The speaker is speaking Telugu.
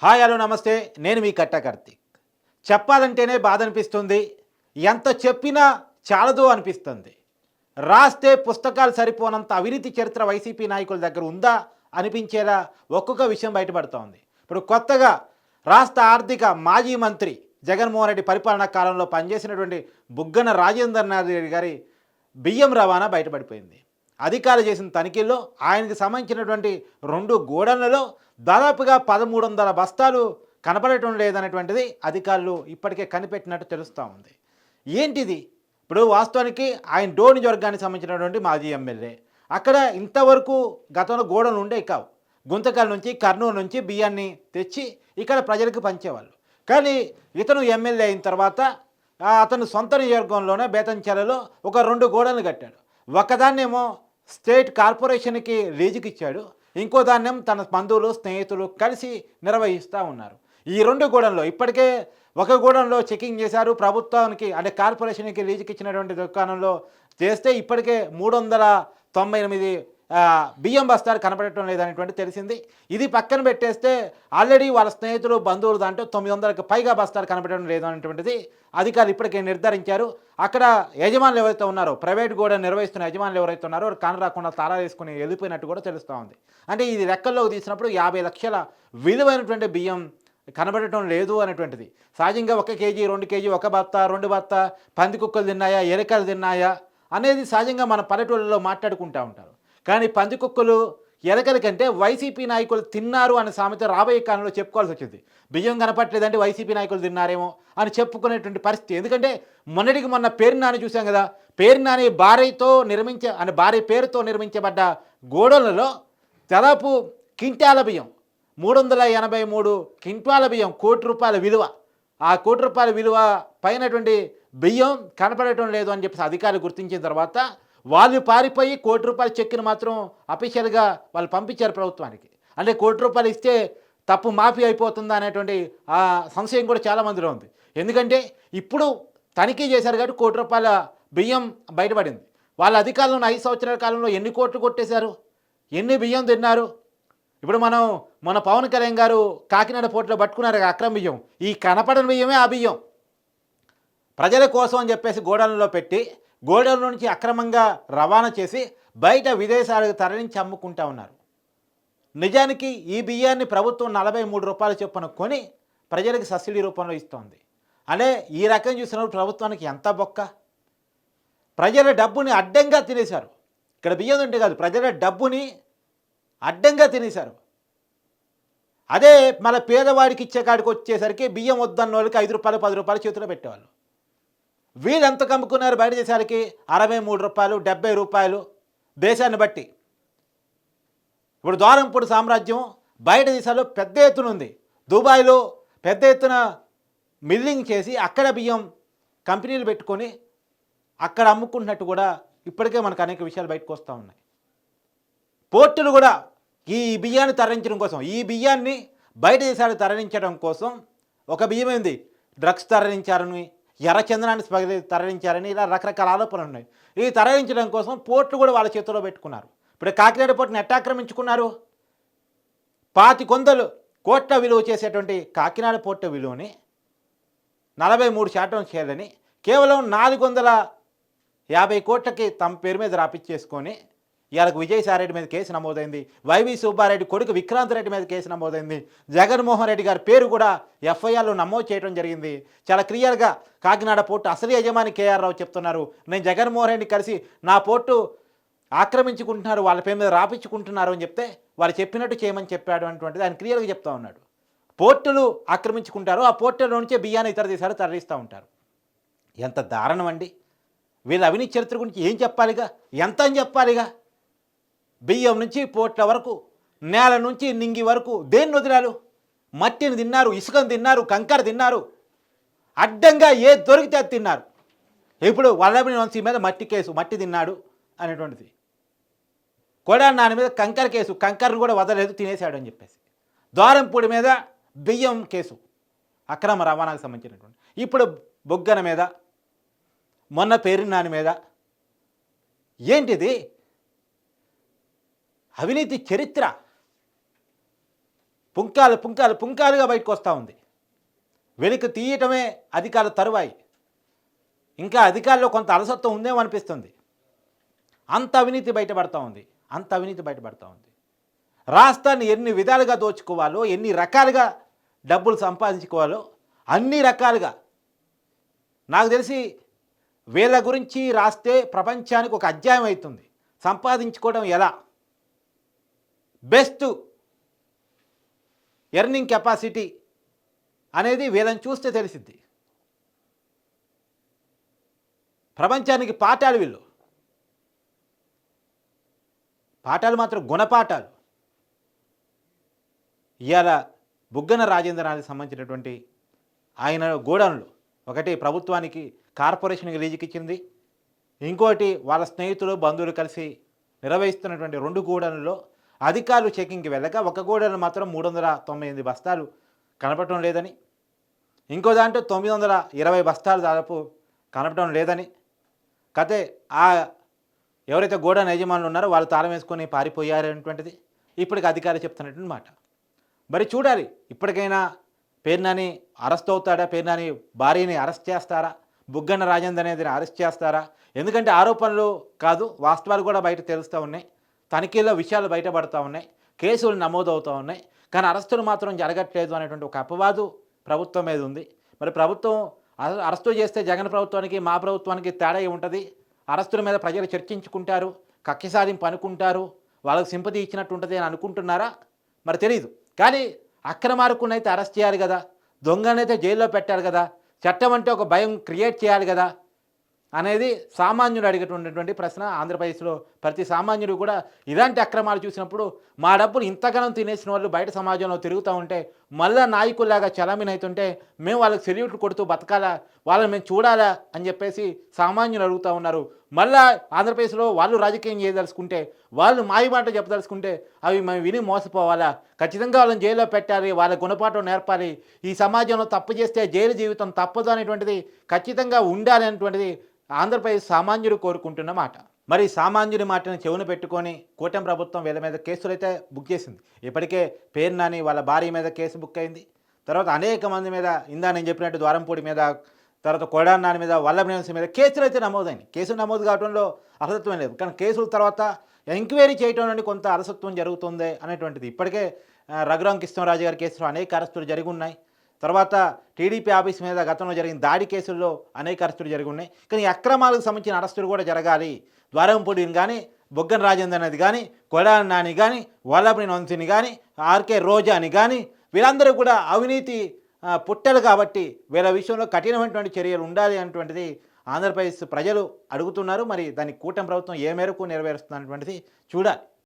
హాయ్ హలో నమస్తే. నేను మీ కట్ట కార్తీక్. చెప్పాలంటేనే బాధ అనిపిస్తుంది. ఎంత చెప్పినా చాలదు అనిపిస్తుంది. రాస్తే పుస్తకాలు సరిపోనంత అవినీతి చరిత్ర వైసీపీ నాయకుల దగ్గర ఉందా అనిపించేలా ఒక్కొక్క విషయం బయటపడుతోంది. ఇప్పుడు కొత్తగా రాష్ట్ర ఆర్థిక మాజీ మంత్రి జగన్మోహన్ రెడ్డి పరిపాలనా కాలంలో పనిచేసినటువంటి బుగ్గన రాజేంద్రనాథ్ రెడ్డి గారి బియ్యం రవాణా బయటపడిపోయింది. అధికారులు చేసిన తనిఖీల్లో ఆయనకు సంబంధించినటువంటి 2 గోడౌన్లలో దాదాపుగా 1300 బస్తాలు కనపడటం లేదనేటువంటిది అధికారులు ఇప్పటికే కనిపెట్టినట్టు తెలుస్తూ ఉంది. ఏంటిది? ఇప్పుడు వాస్తవానికి ఆయన డోర్ నియోజకవర్గానికి సంబంధించినటువంటి మాజీ ఎమ్మెల్యే. అక్కడ ఇంతవరకు గతంలో గోడౌన్లు ఉండేవి కావు. గుంతకల్ నుంచి, కర్నూలు నుంచి బియ్యాన్ని తెచ్చి ఇక్కడ ప్రజలకు పంచేవాళ్ళు. కానీ ఇతను ఎమ్మెల్యే అయిన తర్వాత అతను సొంత నియోజకవర్గంలోనే బేతంచెలలో ఒక 2 గోడౌన్లు కట్టాడు. ఒకదాన్నేమో స్టేట్ కార్పొరేషన్కి లీజుకి ఇచ్చాడు. ఇంకో దాన్నేమో తన బంధువులు స్నేహితులు కలిసి నిర్వహిస్తూ ఉన్నారు. ఈ 2 గోడౌన్లో ఇప్పటికే ఒక గోడౌన్లో చెకింగ్ చేశారు. ప్రభుత్వానికి అంటే కార్పొరేషన్కి లీజుకి ఇచ్చినటువంటి దుకాణంలో చేస్తే ఇప్పటికే 398 బియ్యం బస్తాలు కనపడటం లేదనేటువంటి తెలిసింది. ఇది పక్కన పెట్టేస్తే ఆల్రెడీ వాళ్ళ స్నేహితులు బంధువులు దాంట్లో 900కి పైగా బస్తాలు కనపడటం లేదనేటువంటిది అధికారులు ఇప్పటికే నిర్ధారించారు. అక్కడ యజమానులు ఎవరైతే ఉన్నారో, ప్రైవేట్ గోడౌన్ నిర్వహిస్తున్న యజమానులు ఎవరైతే ఉన్నారో వారు కాన రాకుండా తాళాలు వేసుకుని వెళ్ళిపోయినట్టు కూడా తెలుస్తూ ఉంది. అంటే ఇది లెక్కల్లోకి తీసినప్పుడు 50 లక్షల విలువైనటువంటి బియ్యం కనబడటం లేదు అనేటువంటిది. సహజంగా 1 కేజీ 2 కేజీ 1 బత్త 2 బత్త పంది కుక్కలు తిన్నాయా, ఎరకలు తిన్నాయా అనేది సహజంగా మన పల్లెటూళ్ళలో మాట్లాడుకుంటూ ఉంటారు. కానీ పంది కుక్కలు ఎరకల కంటే వైసీపీ నాయకులు తిన్నారు అనే సామెత రాబోయే కాలంలో చెప్పుకోవాల్సి వచ్చింది. బియ్యం కనపట్లేదంటే వైసీపీ నాయకులు తిన్నారేమో అని చెప్పుకునేటువంటి పరిస్థితి. ఎందుకంటే మొన్నటికి మొన్న పేరు నాని చూసాం కదా. పేరు నాని భార్య పేరుతో నిర్మించబడ్డ గోడౌన్లలో దాదాపు క్వింటాల బియ్యం 383 క్వింటాల బియ్యం, ₹1,00,00,000 విలువ. ఆ ₹1,00,00,000 విలువ పైనటువంటి బియ్యం కనపడటం లేదు అని చెప్పేసి అధికారులు గుర్తించిన తర్వాత వాళ్ళు పారిపోయి ₹1,00,00,000 చెక్కును మాత్రం అఫీషియల్గా వాళ్ళు పంపించారు ప్రభుత్వానికి. అంటే ₹1,00,00,000 ఇస్తే తప్పు మాఫీ అయిపోతుందా అనేటువంటి సంశయం కూడా చాలామందిలో ఉంది. ఎందుకంటే ఇప్పుడు తనిఖీ చేశారు కాబట్టి ₹1,00,00,000 బియ్యం బయటపడింది. వాళ్ళ అధికారులను 5 సంవత్సరాల కాలంలో ఎన్ని కోట్లు కొట్టేశారు, ఎన్ని బియ్యం తిన్నారు? ఇప్పుడు మన పవన్ కళ్యాణ్ గారు కాకినాడ పోర్టులో పట్టుకున్నారు అక్రమ బియ్యం. ఈ కనపడని బియ్యమే ఆ బియ్యం. ప్రజల కోసం అని చెప్పేసి గోడౌన్లో పెట్టి గోడౌన్ నుంచి అక్రమంగా రవాణా చేసి బయట విదేశాలకు తరలించి అమ్ముకుంటా ఉన్నారు. నిజానికి ఈ బియ్యాన్ని ప్రభుత్వం ₹43 చొప్పున కొని ప్రజలకు సబ్సిడీ రూపంలో ఇస్తోంది. అంటే ఈ రకం చూసినప్పుడు ప్రభుత్వానికి ఎంత బొక్క. ప్రజల డబ్బుని అడ్డంగా తినేశారు. ఇక్కడ బియ్యం ఉంటే కాదు, ప్రజల డబ్బుని అడ్డంగా తినేశారు. అదే మన పేదవాడికి ఇచ్చే కాడికి వచ్చేసరికి బియ్యం వద్దన్న వాళ్ళకి ₹5 ₹10 చేతిలో పెట్టేవాళ్ళు. వీళ్ళు ఎంత కమ్ముకున్నారు బయట దేశాలకి? ₹63 ₹70 దేశాన్ని బట్టి. ఇప్పుడు ద్వారంపూడి సామ్రాజ్యం బయట దేశాల్లో పెద్ద ఎత్తున ఉంది. దుబాయ్లో పెద్ద ఎత్తున మిల్లింగ్ చేసి అక్కడ బియ్యం కంపెనీలు పెట్టుకొని అక్కడ అమ్ముకుంటున్నట్టు కూడా ఇప్పటికే మనకు అనేక విషయాలు బయటకు వస్తూ ఉన్నాయి. పోర్టులు కూడా ఈ బియ్యాన్ని తరలించడం కోసం, ఈ బియ్యాన్ని బయట దేశాలకు తరలించడం కోసం ఒక బియ్యం ఏంది డ్రగ్స్ తరలించారని, ఎర్రచందనాన్ని తరలించారని ఇలా రకరకాల ఆరోపణలు ఉన్నాయి. ఇది తరలించడం కోసం పోర్టులు కూడా వాళ్ళ చేతిలో పెట్టుకున్నారు. ఇప్పుడు కాకినాడ పోర్టుని ఎట్లా ఆక్రమించుకున్నారు? 2500 కోట్ల విలువ చేసేటువంటి కాకినాడ పోర్టు విలువని 43% చేయాలని కేవలం 450 కోట్లకి తమ పేరు మీద రాపిచ్చేసుకొని ఇవాళకు విజయసాయిరెడ్డి మీద కేసు నమోదైంది. వైవి సుబ్బారెడ్డి కొడుకు విక్రాంత్ రెడ్డి మీద కేసు నమోదైంది. జగన్మోహన్ రెడ్డి గారి పేరు కూడా ఎఫ్ఐఆర్లో నమోదు చేయడం జరిగింది. చాలా క్లియర్గా కాకినాడ పోర్టు అసలు యజమాని కేఆర్ రావు చెప్తున్నారు, నేను జగన్మోహన్ రెడ్డి కలిసి నా పోర్టు ఆక్రమించుకుంటున్నారు, వాళ్ళ పేరు మీద రాపించుకుంటున్నారు అని చెప్తే వాళ్ళు చెప్పినట్టు చేయమని చెప్పాడు అనేటువంటిది ఆయన క్లియర్గా చెప్తా ఉన్నాడు. పోర్టులు ఆక్రమించుకుంటారు, ఆ పోర్టుల నుంచే బియ్యాన్ని ఇతర దేశాలు తరలిస్తూ ఉంటారు. ఎంత దారుణం అండి. వీళ్ళ అవినీతి చరిత్ర గురించి ఏం చెప్పాలిగా, ఎంత అని చెప్పాలిగా. బియ్యం నుంచి పోట్ల వరకు, నేల నుంచి నింగి వరకు దేన్ని వదిలారు? మట్టిని తిన్నారు, ఇసుకను తిన్నారు, కంకర తిన్నారు, అడ్డంగా ఏ దొరికితే అది తిన్నారు. ఇప్పుడు వల్లభనేని వంశీ మీద మట్టి కేసు, మట్టి తిన్నాడు అనేటువంటిది. కొడాలి నాని మీద కంకర కేసు, కంకరను కూడా వదలలేదు, తినేశాడు అని చెప్పేసి. ద్వారంపూడి మీద బియ్యం కేసు, అక్రమ రవాణాకు సంబంధించినటువంటి. ఇప్పుడు బొగ్గన మీద, మొన్న పేరు నాని మీద. ఏంటిది అవినీతి చరిత్ర? పుంకాలు పుంకాలు పుంకాలుగా బయటకు వస్తూ ఉంది. వెలికి తీయటమే అధికారుల తరువాయి. ఇంకా అధికారుల్లో కొంత అలసత్వం ఉందేమో అనిపిస్తుంది. అంత అవినీతి బయటపడతా ఉంది, అంత అవినీతి బయటపడతా ఉంది. రాష్ట్రాన్ని ఎన్ని విధాలుగా దోచుకోవాలో, ఎన్ని రకాలుగా డబ్బులు సంపాదించుకోవాలో అన్ని రకాలుగా నాకు తెలిసి వీళ్ళ గురించి రాస్తే ప్రపంచానికి ఒక అధ్యాయం అవుతుంది. సంపాదించుకోవడం ఎలా, బెస్ట్ ఎర్నింగ్ కెపాసిటీ అనేది వీళ్ళని చూస్తే తెలిసిద్ది. ప్రపంచానికి పాఠాలు వీళ్ళు, పాఠాలు మాత్రం గుణపాఠాలు. ఇవాళ బుగ్గన రాజేంద్రనాథ్కి సంబంధించినటువంటి ఆయన గోడౌన్లు ఒకటి ప్రభుత్వానికి కార్పొరేషన్కి లీజుకి ఇచ్చింది, ఇంకోటి వాళ్ళ స్నేహితులు బంధువులు కలిసి నిర్వహిస్తున్నటువంటి 2 గోడౌన్లలో అధికారులు చెకింగ్కి వెళ్ళగా ఒక గోడౌన్ మాత్రం 398 బస్తాలు కనపడటం లేదని, ఇంకో దాంట్లో 920 బస్తాలు దాదాపు కనపడటం లేదని, కతే ఎవరైతే గోడౌన్ యజమానులు ఉన్నారో వాళ్ళు తాళం వేసుకొని పారిపోయారనేటువంటిది ఇప్పటికి అధికారులు చెప్తున్నటువంటి మాట. మరి చూడాలి, ఇప్పటికైనా పేర్నాని అరెస్ట్ అవుతాడా, పేర్నాని భార్యని అరెస్ట్ చేస్తారా, బుగ్గన రాజేంద్ర అనేది అరెస్ట్ చేస్తారా? ఎందుకంటే ఆరోపణలు కాదు, వాస్తవాలు కూడా బయట తెలుస్తూ ఉన్నాయి, తనిఖీల్లో విషయాలు బయటపడుతూ ఉన్నాయి, కేసులు నమోదవుతూ ఉన్నాయి, కానీ అరెస్టులు మాత్రం జరగట్లేదు అనేటువంటి ఒక అపవాదు ప్రభుత్వం మీద ఉంది. మరి ప్రభుత్వం అరెస్టు చేస్తే జగన్ ప్రభుత్వానికి మా ప్రభుత్వానికి తేడా ఉంటుంది. అరెస్టుల మీద ప్రజలు చర్చించుకుంటారు, కక్ష సాధింపు అనుకుంటారు, వాళ్ళకి సింపతి ఇచ్చినట్టు ఉంటుంది అని అనుకుంటున్నారా? మరి తెలియదు. కానీ అక్రమార్కునైతే అరెస్ట్ చేయాలి కదా, దొంగనైతే జైల్లో పెట్టాలి కదా, చట్టం అంటే ఒక భయం క్రియేట్ చేయాలి కదా అనేది సామాన్యుడు అడిగేటువంటి ప్రశ్న. ఆంధ్రప్రదేశ్లో ప్రతి సామాన్యుడు కూడా ఇలాంటి అక్రమాలు చూసినప్పుడు మా డబ్బులు ఇంతగానం తినేసిన వాళ్ళు బయట సమాజంలో తిరుగుతూ ఉంటే మళ్ళా నాయకుల్లాగా చలామణి అవుతుంటే మేము వాళ్ళకి సెల్యూట్లు కొడుతూ బతకాలా, వాళ్ళని మేము చూడాలా అని చెప్పేసి సామాన్యులు అడుగుతూ ఉన్నారు. మళ్ళా ఆంధ్రప్రదేశ్లో వాళ్ళు రాజకీయం చేయదలుచుకుంటే, వాళ్ళు మాయమాట చెప్పదలుచుకుంటే అవి మేము విని మోసపోవాలా? ఖచ్చితంగా వాళ్ళని జైల్లో పెట్టాలి, వాళ్ళ గుణపాఠం నేర్పాలి, ఈ సమాజంలో తప్పు చేస్తే జైలు జీవితం తప్పదు అనేటువంటిది ఖచ్చితంగా ఉండాలి అనేటువంటిది ఆంధ్రప్రదేశ్ సామాన్యుడు కోరుకుంటున్న మాట. మరి సామాన్యుడి మాటను చెవును పెట్టుకొని కూటమి ప్రభుత్వం వీళ్ళ మీద కేసులు అయితే బుక్ చేసింది. ఇప్పటికే పేర్నాని వాళ్ళ భార్య మీద కేసు బుక్ అయింది. తర్వాత అనేక మంది మీద, ఇందా నేను చెప్పినట్టు ద్వారంపూడి మీద, తర్వాత కొడానాని మీద, వల్లభనేని మీద కేసులు అయితే నమోదైనాయి. కేసులు నమోదు కావడంలో అలసత్వం లేదు, కానీ కేసుల తర్వాత ఎంక్వైరీ చేయడం నుండి కొంత అలసత్వం జరుగుతుంది అనేటువంటిది. ఇప్పటికే రఘురామ కృష్ణరాజు గారి కేసులో అనేక అరెస్టులు జరిగి ఉన్నాయి. తర్వాత టీడీపీ ఆఫీస్ మీద గతంలో జరిగిన దాడి కేసుల్లో అనేక అరెస్టులు జరిగి ఉన్నాయి. కానీ అక్రమాలకు సంబంధించిన అరెస్టులు కూడా జరగాలి. ద్వారంపూడిని కానీ, బుగ్గన రాజేంద్ర అనేది కానీ, కొడాలి నాని కానీ, వల్లభనేని వంశీని కానీ, ఆర్కే రోజాని కానీ వీళ్ళందరూ కూడా అవినీతి పుట్టలు కాబట్టి వీళ్ళ విషయంలో కఠినమైనటువంటి చర్యలు ఉండాలి అనేటువంటిది ఆంధ్రప్రదేశ్ ప్రజలు అడుగుతున్నారు. మరి దాన్ని కూటమి ప్రభుత్వం ఏ మేరకు నెరవేరుస్తున్నటువంటిది చూడాలి.